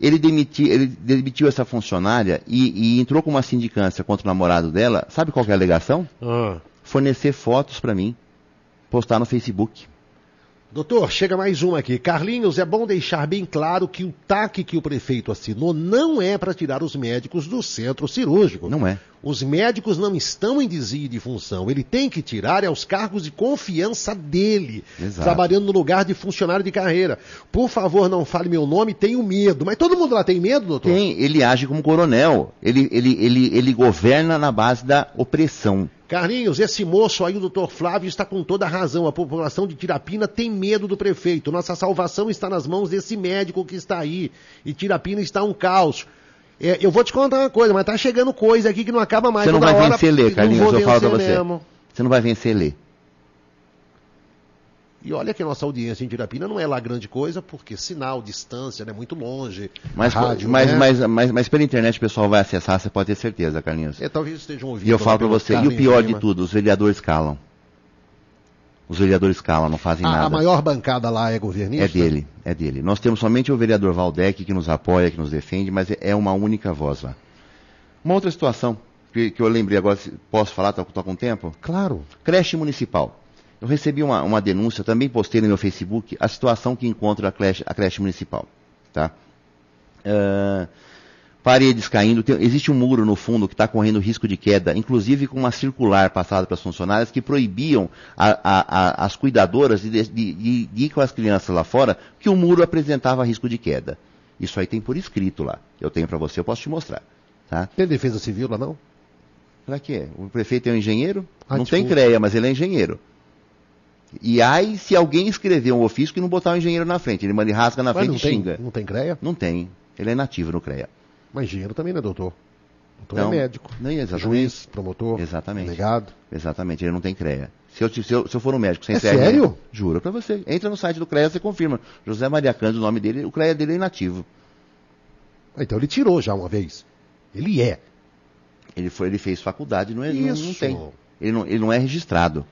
Ele demitiu essa funcionária e entrou com uma sindicância contra o namorado dela. Sabe qual que é a alegação? Fornecer fotos para mim, postar no Facebook. Doutor, chega mais uma aqui. Carlinhos, é bom deixar bem claro que o TAC que o prefeito assinou não é para tirar os médicos do centro cirúrgico. Não é. Os médicos não estão em desvio de função. Ele tem que tirar os cargos de confiança dele. Exato. Trabalhando no lugar de funcionário de carreira. Por favor, não fale meu nome, tenho medo. Mas todo mundo lá tem medo, doutor? Tem, ele age como coronel. Ele governa na base da opressão. Carlinhos, esse moço aí, o doutor Flávio, está com toda a razão. A população de Tirapina tem medo do prefeito. Nossa salvação está nas mãos desse médico que está aí. E Tirapina está um caos. Eu vou te contar uma coisa, mas tá chegando coisa aqui que não acaba mais. Você não vai vencer ler, Carlinhos, eu falo pra você. Mesmo. Você não vai vencer ler. E olha que a nossa audiência em Tirapina não é lá grande coisa, porque sinal, distância, né, muito longe. Mas pela internet o pessoal vai acessar, você pode ter certeza, Carlinhos. Talvez estejam ouvindo. E eu falo pra você, e o pior de tudo, os vereadores calam. Os vereadores calam, não fazem nada. A maior bancada lá é governista? É dele. Nós temos somente o vereador Valdec que nos apoia, que nos defende, mas é uma única voz lá. Uma outra situação que eu lembrei agora, posso falar, tá com tempo? Claro. Creche municipal. Eu recebi uma denúncia, também postei no meu Facebook, a situação que encontra a creche municipal. Tá? Paredes caindo, existe um muro no fundo que está correndo risco de queda, inclusive com uma circular passada para as funcionárias que proibiam as cuidadoras de ir com as crianças lá fora, que o muro apresentava risco de queda. Isso aí tem por escrito lá. Eu tenho para você, eu posso te mostrar. Tá? Tem defesa civil lá não? Para quê? O prefeito é um engenheiro? Não tem CREA, mas ele é engenheiro. E aí, se alguém escrever um ofício que não botar o engenheiro na frente, ele rasga na frente e xinga. Não tem CREA? Não tem. Ele é nativo no CREA. Mas engenheiro também não é doutor. Doutor não, é médico. Não, exatamente. Juiz, promotor, exatamente. delegado. Exatamente, ele não tem CREA. Se eu for um médico sem CREA... sério? Juro pra você. Entra no site do CREA, você confirma. José Maria Cândido, o nome dele, o CREA dele é inativo. Então ele tirou já uma vez. Ele é. Ele fez faculdade, não tem. Ele não é registrado.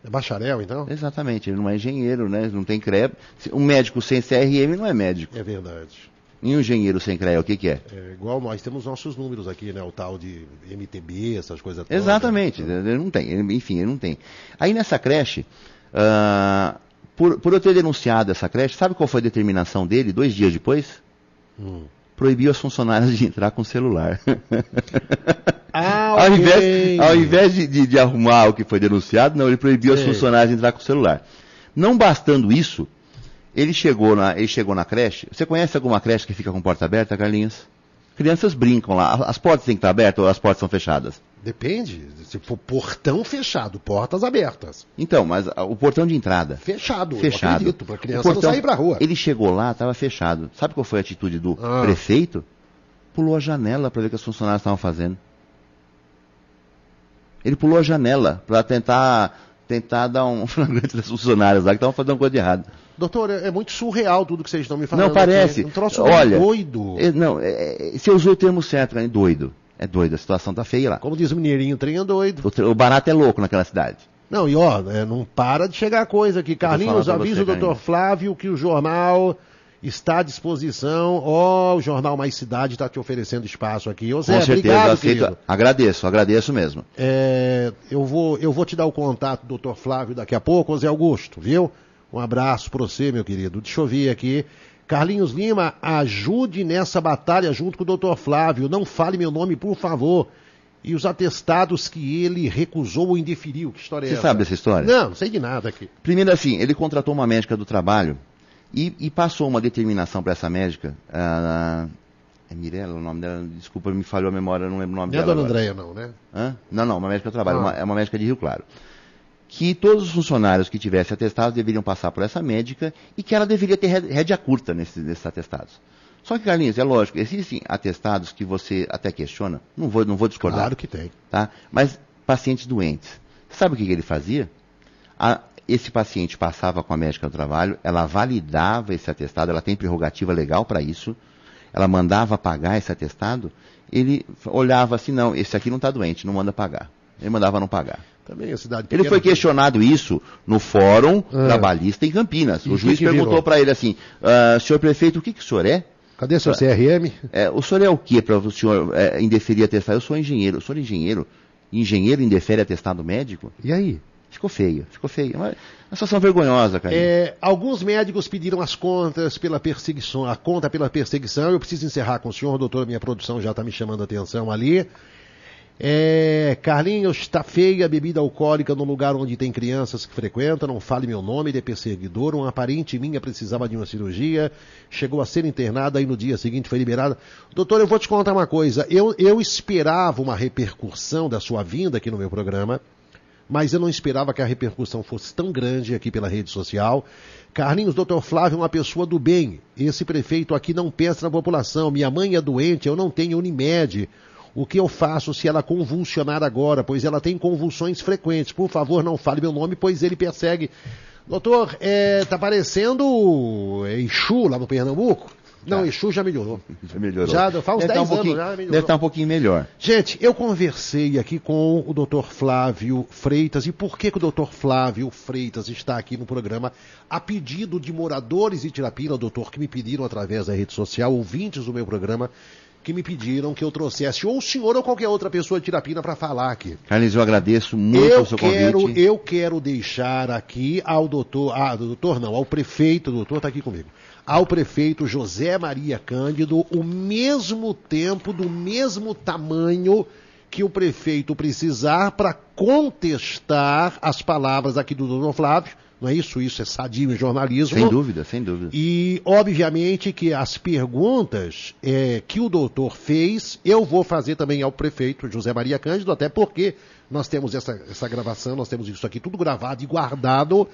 É bacharel, então? Exatamente, ele não é engenheiro, né? Não tem CREA. Um médico sem CRM não é médico. É verdade. E um engenheiro sem CREA, o que é? É igual nós temos nossos números aqui, né? O tal de MTB, essas coisas todas. Exatamente, ele não tem. Enfim, ele não tem. Aí nessa creche, por eu ter denunciado essa creche, sabe qual foi a determinação dele 2 dias depois? Proibiu as funcionárias de entrar com celular. Ao invés de arrumar o que foi denunciado, não, ele proibiu as funcionárias de entrar com celular. Não bastando isso, ele chegou na creche. Você conhece alguma creche que fica com porta aberta, Carlinhos? Crianças brincam lá. As portas têm que estar abertas ou as portas são fechadas? Depende. Se for portão fechado, portas abertas. Então, mas o portão de entrada? Fechado. Eu acredito, para a criança não sair para a rua. Ele chegou lá, estava fechado. Sabe qual foi a atitude do prefeito? Pulou a janela para ver o que as funcionárias estavam fazendo. Ele pulou a janela para tentar dar um flagrante das funcionárias lá que estavam fazendo coisa de errado. Doutor, é muito surreal tudo que vocês estão me falando. Não, parece. Um troço doido. Você usou o termo certo, né? Doido. É doido, a situação tá feia lá. Como diz o mineirinho, o trem é doido. O barato é louco naquela cidade. Não, e não para de chegar coisa aqui. Carlinhos, avisa o doutor Flávio que o jornal está à disposição. O Jornal Mais Cidade está te oferecendo espaço aqui. Ô Zé, com certeza, obrigado, aceito. querido. Agradeço mesmo. Eu vou te dar o contato do doutor Flávio daqui a pouco, ô Zé Augusto, viu? Um abraço para você, meu querido. Deixa eu ver aqui. Carlinhos Lima, ajude nessa batalha junto com o doutor Flávio. Não fale meu nome, por favor. E os atestados que ele recusou ou indeferiu. Que história é essa? Você sabe dessa história? Não sei de nada aqui. Primeiro assim, ele contratou uma médica do trabalho e passou uma determinação para essa médica. É Mirella o nome dela? Desculpa, me falhou a memória, não lembro o nome dela. Não é Dona Andréia, não, né? Não, uma médica do trabalho. É uma médica de Rio Claro. que todos os funcionários que tivessem atestados deveriam passar por essa médica e que ela deveria ter rédea curta nesses atestados. Só que, Carlinhos, é lógico, existem atestados que você até questiona, não vou discordar. Claro que tem. Tá? Mas pacientes doentes. Sabe o que ele fazia? Esse paciente passava com a médica do trabalho, ela validava esse atestado, ela tem prerrogativa legal para isso, ela mandava pagar esse atestado, ele olhava assim, não, esse aqui não está doente, não manda pagar. Ele mandava não pagar. Também a cidade Ele foi questionado isso no Fórum Trabalhista em Campinas. O juiz perguntou para ele assim, senhor prefeito, o que o senhor é? Cadê seu CRM? O senhor é o que para o senhor indeferir atestado? Eu sou engenheiro. O senhor é engenheiro? Engenheiro indefere atestado médico? E aí? Ficou feio, ficou feio. Uma situação vergonhosa, cara. Alguns médicos pediram as contas pela perseguição, a conta pela perseguição. Eu preciso encerrar com o senhor, doutor, minha produção já está me chamando a atenção ali. Carlinhos, está feia a bebida alcoólica no lugar onde tem crianças que frequentam, não fale meu nome, ele é perseguidor, uma parente minha precisava de uma cirurgia, chegou a ser internada e no dia seguinte foi liberada. Doutor, eu vou te contar uma coisa, eu esperava uma repercussão da sua vinda aqui no meu programa, mas eu não esperava que a repercussão fosse tão grande aqui pela rede social. Carlinhos, doutor Flávio é uma pessoa do bem, esse prefeito aqui não pensa na população, minha mãe é doente, eu não tenho Unimed. O que eu faço se ela convulsionar agora, pois ela tem convulsões frequentes? Por favor, não fale meu nome, pois ele persegue. Doutor, tá parecendo Exu lá no Pernambuco? Não, Exu já melhorou. Já melhorou. Já faz uns 10 anos já melhorou. Deve estar um pouquinho melhor. Gente, eu conversei aqui com o doutor Flávio Freitas. E por que o doutor Flávio Freitas está aqui no programa? A pedido de moradores de Tirapina, doutor, que me pediram através da rede social, ouvintes do meu programa, que me pediram que eu trouxesse ou o senhor ou qualquer outra pessoa de Tirapina para falar aqui. Carlinhos, eu agradeço muito o seu convite. Eu quero deixar aqui ao ao prefeito, o doutor está aqui comigo, ao prefeito José Maria Cândido, o mesmo tempo, do mesmo tamanho que o prefeito precisar para contestar as palavras aqui do doutor Flávio. Não é isso? Isso é sadio em jornalismo. Sem dúvida, sem dúvida. E, obviamente, que as perguntas que o doutor fez, eu vou fazer também ao prefeito José Maria Cândido, até porque nós temos essa gravação, nós temos isso aqui tudo gravado e guardado.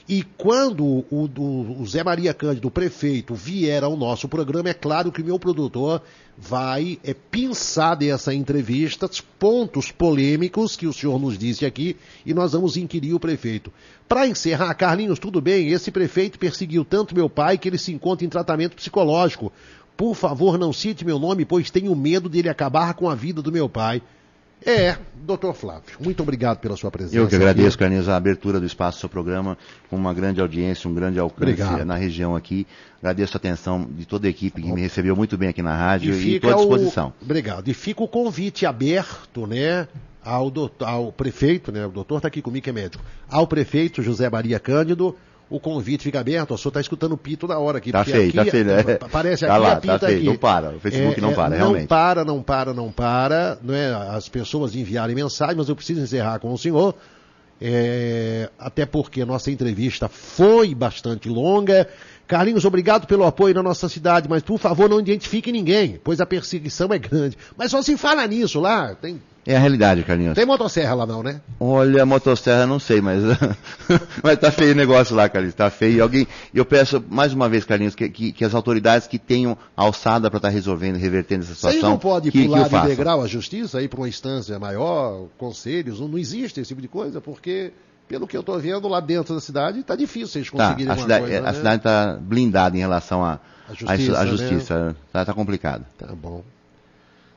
E quando o Zé Maria Cândido, o prefeito, vier ao nosso programa, é claro que o meu produtor vai pinçar dessa entrevista pontos polêmicos que o senhor nos disse aqui e nós vamos inquirir o prefeito. Para encerrar, Carlinhos, tudo bem? Esse prefeito perseguiu tanto meu pai que ele se encontra em tratamento psicológico. Por favor, não cite meu nome, pois tenho medo dele acabar com a vida do meu pai. Doutor Flávio, muito obrigado pela sua presença. Eu que agradeço, Carlinhos, a abertura do espaço do seu programa, com uma grande audiência, um grande alcance na região aqui. Agradeço a atenção de toda a equipe que me recebeu muito bem aqui na rádio e estou à disposição. Obrigado. E fica o convite aberto, né, ao prefeito, né, o doutor está aqui comigo que é médico, ao prefeito José Maria Cândido. O convite fica aberto, o senhor está escutando o pito da hora aqui. Tá feio, né? Parece tá aqui, lá, apita tá feio. aqui. Não para, o Facebook não para, realmente. Não para, não é? As pessoas enviarem mensagem, mas eu preciso encerrar com o senhor, até porque a nossa entrevista foi bastante longa. Carlinhos, obrigado pelo apoio na nossa cidade, mas por favor não identifique ninguém, pois a perseguição é grande. Mas só se fala nisso lá, tem... É a realidade, Carlinhos. Tem motosserra lá não, né? Olha, motosserra não sei, mas mas tá feio o negócio lá, Carlinhos, tá feio. Eu peço mais uma vez, Carlinhos, que as autoridades que tenham alçada para estar resolvendo, revertendo essa situação, vocês não podem pular de degrau a justiça, ir para uma instância maior, conselhos, não existe esse tipo de coisa, porque... Pelo que eu estou vendo lá dentro da cidade, está difícil vocês conseguirem uma coisa, né? A cidade está blindada em relação à justiça. Né? Tá complicado. Tá bom.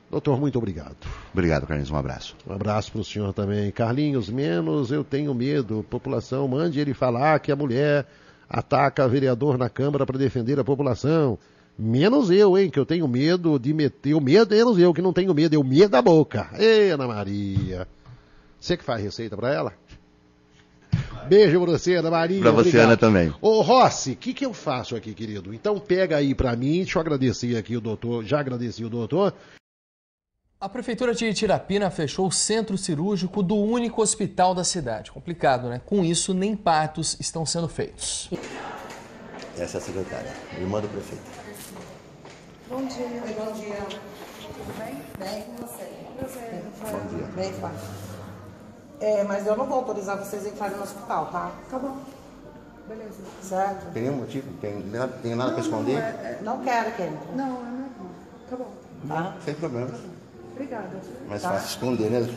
Doutor, muito obrigado. Obrigado, Carlinhos. Um abraço. Um abraço para o senhor também. Carlinhos, menos eu tenho medo. População, mande ele falar que a mulher ataca vereador na Câmara para defender a população. Menos eu, hein, que eu tenho medo de meter... O medo, menos eu, que não tenho medo. Eu medo da boca. Ei, Ana Maria. Você que faz receita para ela? Beijo pra você, Ana Maria. Pra você, Ana, também. Ô, Rossi, o que eu faço aqui, querido? Então pega aí pra mim, deixa eu agradecer aqui o doutor, já agradeci o doutor. A Prefeitura de Tirapina fechou o centro cirúrgico do único hospital da cidade. Complicado, né? Com isso, nem partos estão sendo feitos. Essa é a secretária, irmã do prefeito. Bom dia. Bom dia. Tudo bem? Bem com você. Bom dia. Bem, pai. Mas eu não vou autorizar vocês a entrarem no hospital, tá? Tá bom. Beleza. Certo? Tem nenhum motivo? Tem nada para esconder? Não quero que entre. Não, é normal. Tá bom. Tá? Sem problema. Obrigada. Mais Tá. fácil esconder, né?